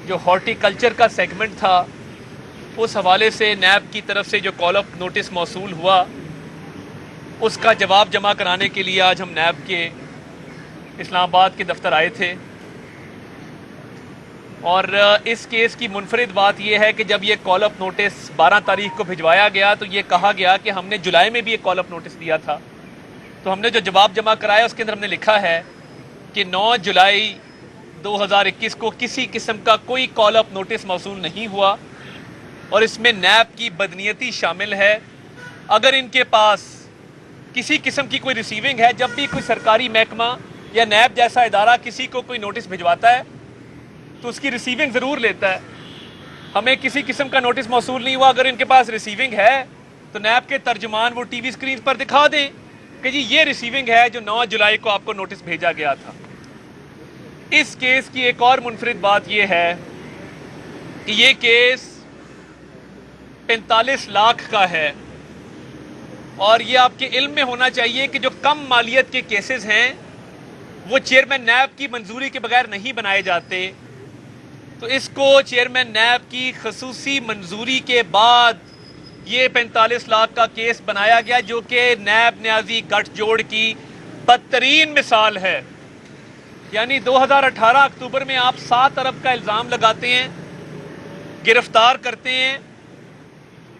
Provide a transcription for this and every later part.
जो हॉर्टिकल्चर का सेगमेंट था, उस हवाले से नैब की तरफ से जो कॉल अप नोटिस मौसूल हुआ, उसका जवाब जमा कराने के लिए आज हम नैब के इस्लामाबाद के दफ्तर आए थे। और इस केस की मुनफरिद बात यह है कि जब ये कॉल अप नोटिस 12 तारीख को भिजवाया गया तो ये कहा गया कि हमने जुलाई में भी एक कॉल अप नोटिस दिया था। तो हमने जो जवाब जमा कराया उसके अंदर हमने लिखा है कि 9 जुलाई 2021 को किसी किस्म का कोई कॉल अप नोटिस मौसूल नहीं हुआ और इसमें नैब की बदनीयती शामिल है। अगर इनके पास किसी किस्म की कोई रिसीविंग है, जब भी कोई सरकारी महकमा या नैब जैसा इदारा किसी को कोई नोटिस भिजवाता है तो उसकी रिसीविंग ज़रूर लेता है। हमें किसी किस्म का नोटिस मौसूल नहीं हुआ। अगर इनके पास रिसीविंग है तो नैब के तर्जुमान वो टीवी स्क्रीन पर दिखा दें कि जी ये रिसीविंग है जो 9 जुलाई को आपको नोटिस भेजा गया था। इस केस की एक और मुनफरिद बात यह है कि ये केस 45 लाख का है और ये आपके इल्म में होना चाहिए कि जो कम मालियत के केसेस हैं वो चेयरमैन नैब की मंजूरी के बगैर नहीं बनाए जाते। तो इसको चेयरमैन नैब की खसूसी मंजूरी के बाद ये 45 लाख का केस बनाया गया, जो कि नैब न्याजी गठजोड़ की बदतरीन मिसाल है। यानी 2018 अक्टूबर में आप 7 अरब का इल्ज़ाम लगाते हैं, गिरफ्तार करते हैं,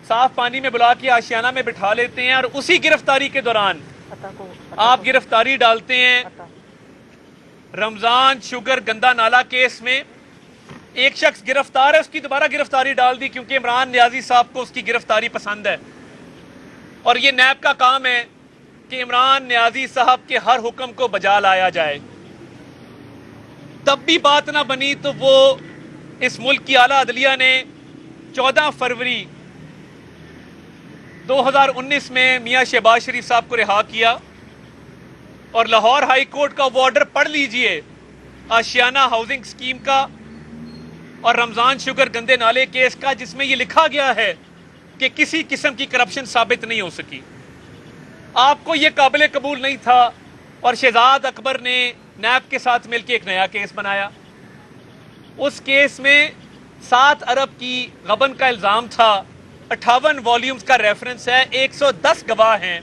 साफ पानी में बुला के आशियाना में बिठा लेते हैं और उसी गिरफ्तारी के दौरान आप गिरफ्तारी डालते हैं रमज़ान शुगर गंदा नाला केस में। एक शख्स गिरफ्तार है, उसकी दोबारा गिरफ्तारी डाल दी क्योंकि इमरान न्याजी साहब को उसकी गिरफ्तारी पसंद है। और ये नैब का काम है कि इमरान न्याजी साहब के हर हुक्म को बजा लाया जाए। तब भी बात ना बनी तो वो इस मुल्क की आला अदलिया ने 14 फरवरी 2019 में मियां शहबाज शरीफ साहब को रिहा किया और लाहौर हाई कोर्ट का वो ऑर्डर पढ़ लीजिए आशियाना हाउसिंग स्कीम का और रमज़ान शुगर गंदे नाले केस का, जिसमें ये लिखा गया है कि किसी किस्म की करप्शन साबित नहीं हो सकी। आपको ये काबिल कबूल नहीं था और शहजाद अकबर ने नैब के साथ मिलकर एक नया केस बनाया। उस केस में 7 अरब की गबन का इल्ज़ाम था, 58 वॉल्यूम्स का रेफरेंस है, 110 गवाह हैं।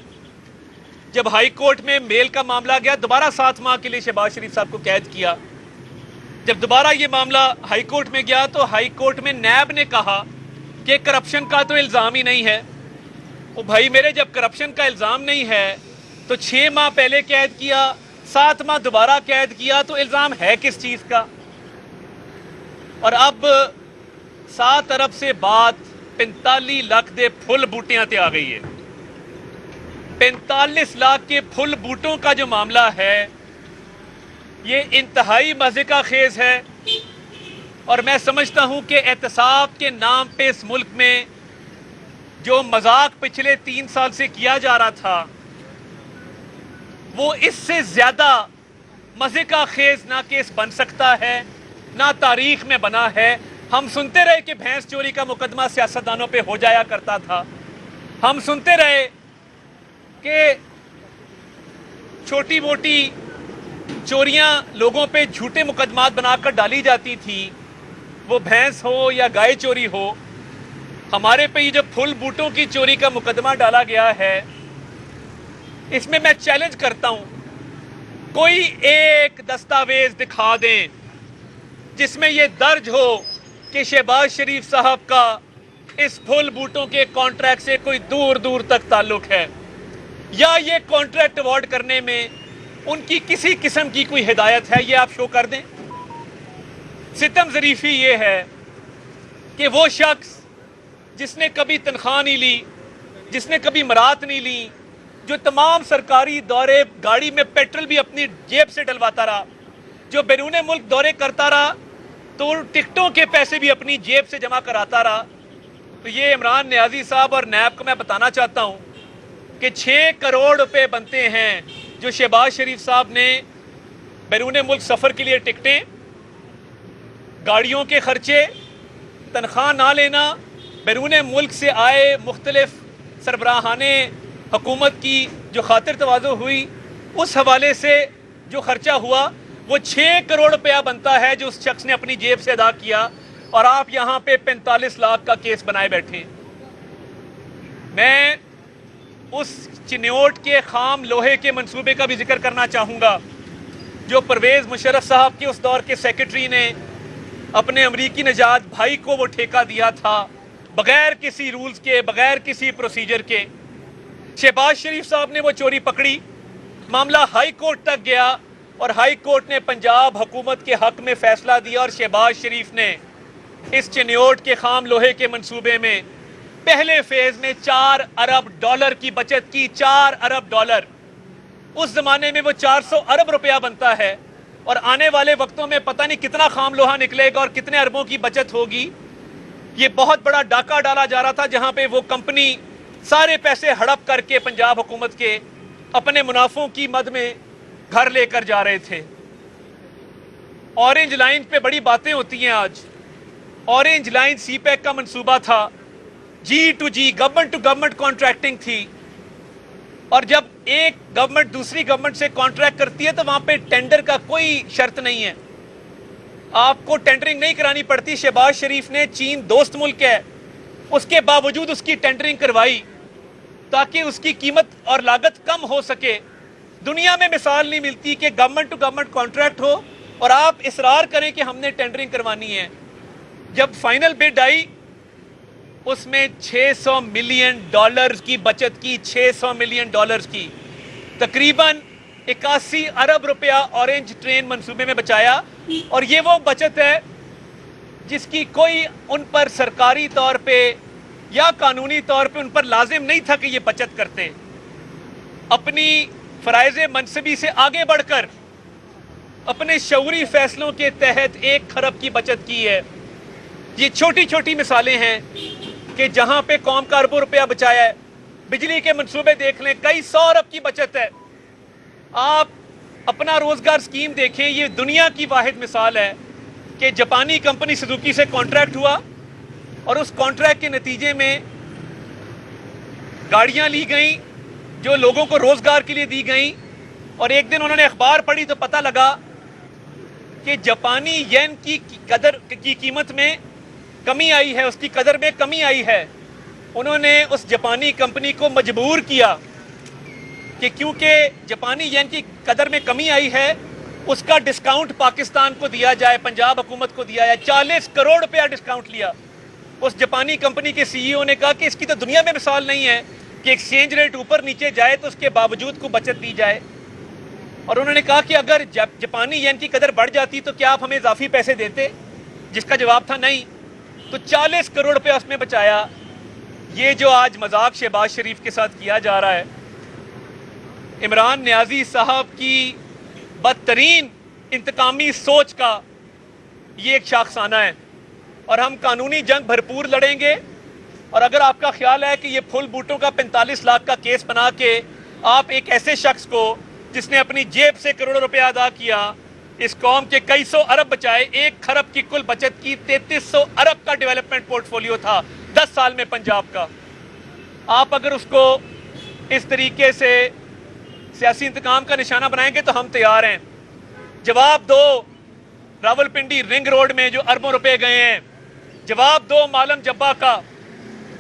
जब हाई कोर्ट में मेल का मामला गया, दोबारा 7 माह के लिए शहबाज शरीफ साहब को कैद किया। जब दोबारा ये मामला हाई कोर्ट में गया तो हाई कोर्ट में नैब ने कहा कि करप्शन का तो इल्ज़ाम ही नहीं है। ओ भाई मेरे, जब करप्शन का इल्ज़ाम नहीं है तो 6 माह पहले कैद किया, 7 माह दोबारा कैद किया, तो इल्ज़ाम है किस चीज़ का? और अब 7 अरब से बात 45 लाख दे फुल बूटियां ते आ गई है। 45 लाख के फुल बूटों का जो मामला है ये इंतहाई मज़े का खेज है। और मैं समझता हूं कि एहतसाब के नाम पे इस मुल्क में जो मजाक पिछले 3 साल से किया जा रहा था वो इससे ज्यादा मजे का खेज ना केस बन सकता है, ना तारीख में बना है। हम सुनते रहे कि भैंस चोरी का मुकदमा सियासतदानों पे हो जाया करता था। हम सुनते रहे कि छोटी मोटी चोरियां लोगों पे झूठे मुकदमात बनाकर डाली जाती थी, वो भैंस हो या गाय चोरी हो। हमारे पे ये जो फुल बूटों की चोरी का मुकदमा डाला गया है, इसमें मैं चैलेंज करता हूं, कोई एक दस्तावेज दिखा दें जिसमें यह दर्ज हो कि शहबाज शरीफ साहब का इस फुल बूटों के कॉन्ट्रैक्ट से कोई दूर दूर तक ताल्लुक है, या ये कॉन्ट्रैक्ट अवार्ड करने में उनकी किसी किस्म की कोई हिदायत है, ये आप शो कर दें। सितम ज़रीफ़ी ये है कि वो शख्स जिसने कभी तनख्वाह नहीं ली, जिसने कभी मरात नहीं ली, जो तमाम सरकारी दौरे गाड़ी में पेट्रोल भी अपनी जेब से डलवाता रहा, जो बैरून मुल्क दौरे करता रहा तो टिकटों के पैसे भी अपनी जेब से जमा कराता रहा। तो ये इमरान न्याजी साहब और नैब को मैं बताना चाहता हूँ कि 6 करोड़ रुपए बनते हैं जो शहबाज शरीफ साहब ने बैरून मुल्क सफ़र के लिए टिकटें, गाड़ियों के खर्चे, तनख्वाह ना लेना, बैरून मुल्क से आए मुख्तलिफ सरबराहाने हुकूमत की जो खातिर तवाज़ो हुई, उस हवाले से जो खर्चा हुआ वो 6 करोड़ रुपया बनता है जो उस शख्स ने अपनी जेब से अदा किया। और आप यहां पे 45 लाख का केस बनाए बैठे। मैं उस चिन्योट के खाम लोहे के मंसूबे का भी जिक्र करना चाहूंगा जो परवेज मुशर्रफ साहब के उस दौर के सेक्रेटरी ने अपने अमरीकी नजाद भाई को वो ठेका दिया था, बगैर किसी रूल्स के, बगैर किसी प्रोसीजर के। शहबाज शरीफ साहब ने वो चोरी पकड़ी, मामला हाई कोर्ट तक गया और हाई कोर्ट ने पंजाब हुकूमत के हक में फैसला दिया और शहबाज शरीफ ने इस चिन्योट के खाम लोहे के मंसूबे में पहले फेज में $4 अरब की बचत की। $4 अरब। उस जमाने में वो 400 अरब रुपया बनता है और आने वाले वक्तों में पता नहीं कितना खाम लोहा निकलेगा और कितने अरबों की बचत होगी। ये बहुत बड़ा डाका डाला जा रहा था जहां पे वो कंपनी सारे पैसे हड़प करके पंजाब हुकूमत के अपने मुनाफों की मद में घर लेकर जा रहे थे। ऑरेंज लाइन पे बड़ी बातें होती हैं आज। ऑरेंज लाइन सीपैक का मंसूबा था, G2G government to government contracting थी और जब एक गवर्नमेंट दूसरी गवर्नमेंट से कॉन्ट्रैक्ट करती है तो वहां पे टेंडर का कोई शर्त नहीं है, आपको टेंडरिंग नहीं करानी पड़ती। शहबाज शरीफ ने, चीन दोस्त मुल्क है, उसके बावजूद उसकी टेंडरिंग करवाई ताकि उसकी कीमत और लागत कम हो सके। दुनिया में मिसाल नहीं मिलती कि गवर्नमेंट टू गवर्नमेंट कॉन्ट्रैक्ट हो और आप इसरार करें कि हमने टेंडरिंग करवानी है। जब फाइनल बिड आई उसमें $600 मिलियन की बचत की, $600 मिलियन की, तकरीबन 81 अरब रुपया ऑरेंज ट्रेन मंसूबे में बचाया। और ये वो बचत है जिसकी कोई उन पर सरकारी तौर पे या कानूनी तौर पे उन पर लाजिम नहीं था कि ये बचत करते। अपनी फराइज मनसबी से आगे बढ़कर अपने शऊरी फैसलों के तहत 1 खरब की बचत की है। ये छोटी छोटी मिसालें हैं कि जहां पे कौम का अरबों रुपया बचाया है। बिजली के मंसूबे देख लें, कई 100 अरब की बचत है। आप अपना रोजगार स्कीम देखें, ये दुनिया की वाहिद मिसाल है कि जापानी कंपनी सुजुकी से कॉन्ट्रैक्ट हुआ और उस कॉन्ट्रैक्ट के नतीजे में गाड़ियां ली गई जो लोगों को रोजगार के लिए दी गई। और एक दिन उन्होंने अखबार पढ़ी तो पता लगा कि जापानी येन की कदर की कीमत में कमी आई है, उसकी कदर में कमी आई है। उन्होंने उस जापानी कंपनी को मजबूर किया कि क्योंकि जापानी येन की कदर में कमी आई है उसका डिस्काउंट पाकिस्तान को दिया जाए, पंजाब हुकूमत को दिया जाए। 40 करोड़ रुपया डिस्काउंट लिया। उस जापानी कंपनी के सीईओ ने कहा कि इसकी तो दुनिया में मिसाल नहीं है कि एक्सचेंज रेट ऊपर नीचे जाए तो उसके बावजूद को बचत दी जाए। और उन्होंने कहा कि अगर जापानी येन की कदर बढ़ जाती तो क्या आप हमें इजाफी पैसे देते, जिसका जवाब था नहीं। तो 40 करोड़ रुपया उसमें बचाया। ये जो आज मजाक शहबाज शरीफ के साथ किया जा रहा है, इमरान नियाजी साहब की बदतरीन इंतकामी सोच का ये एक शाखसाना है और हम कानूनी जंग भरपूर लड़ेंगे। और अगर आपका ख्याल है कि ये फुल बूटों का 45 लाख का केस बना के आप एक ऐसे शख्स को जिसने अपनी जेब से करोड़ों रुपया अदा किया, इस कौम के कई 100 अरब बचाए, 1 खरब की कुल बचत की, 3300 अरब का डेवलपमेंट पोर्टफोलियो था 10 साल में पंजाब का, आप अगर उसको इस तरीके से सियासी इंतकाम का निशाना बनाएंगे तो हम तैयार हैं। जवाब दो रावलपिंडी रिंग रोड में जो अरबों रुपए गए हैं, जवाब दो मालम जब्बा का,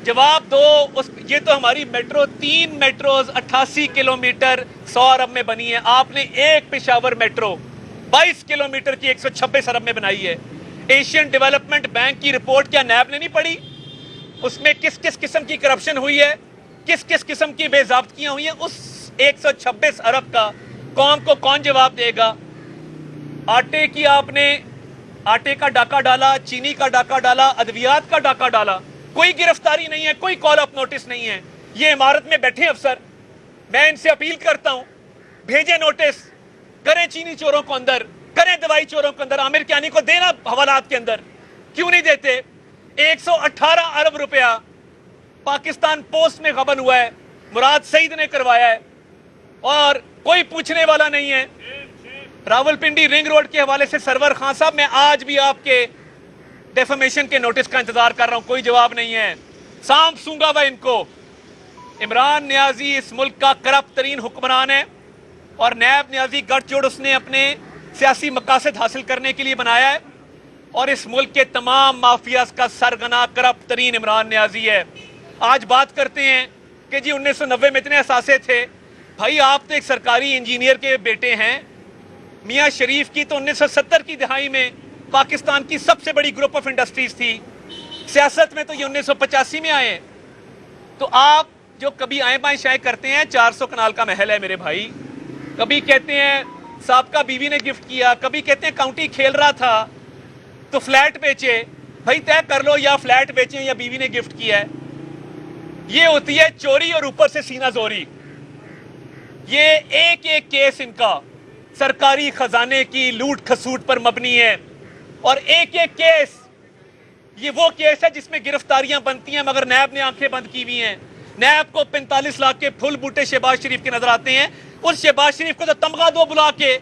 जवाब दो उस, ये तो हमारी मेट्रो 3 मेट्रोज 88 किलोमीटर 100 अरब में बनी है। आपने एक पेशावर मेट्रो 22 किलोमीटर की 126 अरब में बनाई है। एशियन डेवलपमेंट बैंक की रिपोर्ट क्या नैब ने नहीं पढ़ी? उसमें किस किस किस्म की करप्शन हुई है, किस किस किस्म की बेजाब्तियां हुई है। उस 126 अरब का कौम को कौन जवाब देगा? आटे की आपने आटे का डाका डाला, चीनी का डाका डाला, अद्वियात का डाका डाला, कोई गिरफ्तारी नहीं है, कोई कॉल ऑफ नोटिस नहीं है। ये इमारत में बैठे अफसर, मैं इनसे अपील करता हूं, भेजे नोटिस, करें चीनी चोरों को अंदर, करें दवाई चोरों को अंदर, आमिर कियानी को देना हवालात के अंदर, क्यों नहीं देते? 118 अरब रुपया पाकिस्तान पोस्ट में गबन हुआ है, मुराद सईद ने करवाया है और कोई पूछने वाला नहीं है। रावलपिंडी रिंग रोड के हवाले से सरवर खान साहब, मैं आज भी आपके डेफेमेशन के नोटिस का इंतजार कर रहा हूं, कोई जवाब नहीं है। सांप सूंगा वह इनको। इमरान नियाजी इस मुल्क का करप्ट तरीन हुक्मरान है और नैब नियाजी गठजोड़ उसने अपने सियासी मकासद हासिल करने के लिए बनाया है। और इस मुल्क के तमाम माफियाज का सरगना करप्ट तरीन इमरान नियाजी है। आज बात करते हैं कि जी 1990 में इतने असासे थे। भाई आप तो एक सरकारी इंजीनियर के बेटे हैं। मियाँ शरीफ की तो 1970 की दहाई में पाकिस्तान की सबसे बड़ी ग्रुप ऑफ इंडस्ट्रीज थी। सियासत में तो ये 1985 में आए। तो आप जो कभी आए बाएं शाये करते हैं, 400 कनाल का महल है मेरे भाई, कभी कहते हैं साबका बीवी ने गिफ्ट किया, कभी कहते हैं काउंटी खेल रहा था तो फ्लैट बेचे। भाई तय कर लो, या फ्लैट बेचे या बीवी ने गिफ्ट किया है। ये होती है चोरी और ऊपर से सीना जोरी। ये एक एक केस इनका सरकारी खजाने की लूट खसूट पर मबनी है, और एक एक केस ये वो केस है जिसमें गिरफ्तारियां बनती हैं मगर नैब ने आंखें बंद की हुई हैं। नैब को 45 लाख के फुल बूटे शहबाज शरीफ के नजर आते हैं। उस शहबाज शरीफ को तो तमगा दो बुला के,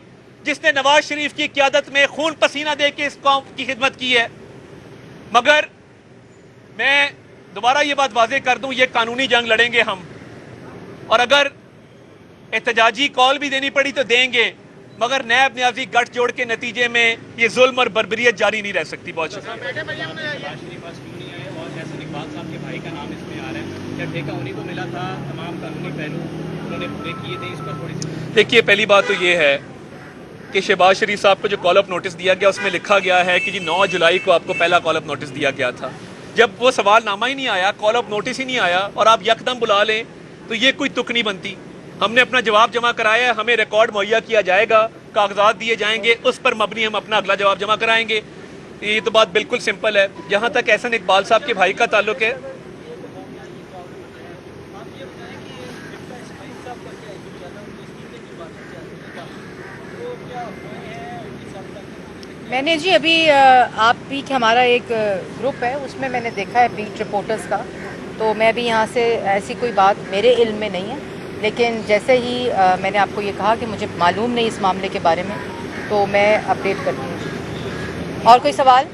जिसने नवाज शरीफ की क्यादत में खून पसीना दे के इस कौम की खिदमत की है। मगर मैं दोबारा ये बात वाजे कर दूं, ये कानूनी जंग लड़ेंगे हम, और अगर एहतजाजी कॉल भी देनी पड़ी तो देंगे, मगर नैब नियाजी गठ जोड़ के नतीजे में ये जुल्म और बर्बरियत जारी नहीं रह सकती। बहुत शुक्रिया। भाई का नाम इसमें आ रहा है, क्या ठेका उन्हीं को मिला था? तमाम कानूनी पहलू उन्होंने पूरे किए थे, इस पर थोड़ी सी देखिए। पहली बात तो ये है कि शहबाज शरीफ साहब को जो कॉल ऑफ नोटिस दिया गया उसमें लिखा गया है कि जी 9 जुलाई को आपको पहला कॉल ऑफ नोटिस दिया गया था। जब वो सवाल नामा ही नहीं आया, कॉल ऑफ नोटिस ही नहीं आया, और आप यकदम बुला लें तो ये कोई तुक नहीं बनती। हमने अपना जवाब जमा कराया है, हमें रिकॉर्ड मुहैया किया जाएगा, कागजात दिए जाएंगे, उस पर मबनी हम अपना अगला जवाब जमा कराएंगे। ये तो बात बिल्कुल सिंपल है। जहाँ तक एहसन इकबाल साहब के भाई का ताल्लुक है, मैंने जी अभी आप पीक हमारा एक ग्रुप है, उसमें मैंने देखा है बीट रिपोर्टर्स का, तो मैं भी यहाँ से ऐसी कोई बात मेरे इल्म में नहीं है, लेकिन जैसे ही मैंने आपको ये कहा कि मुझे मालूम नहीं इस मामले के बारे में, तो मैं अपडेट करती हूँ। और कोई सवाल?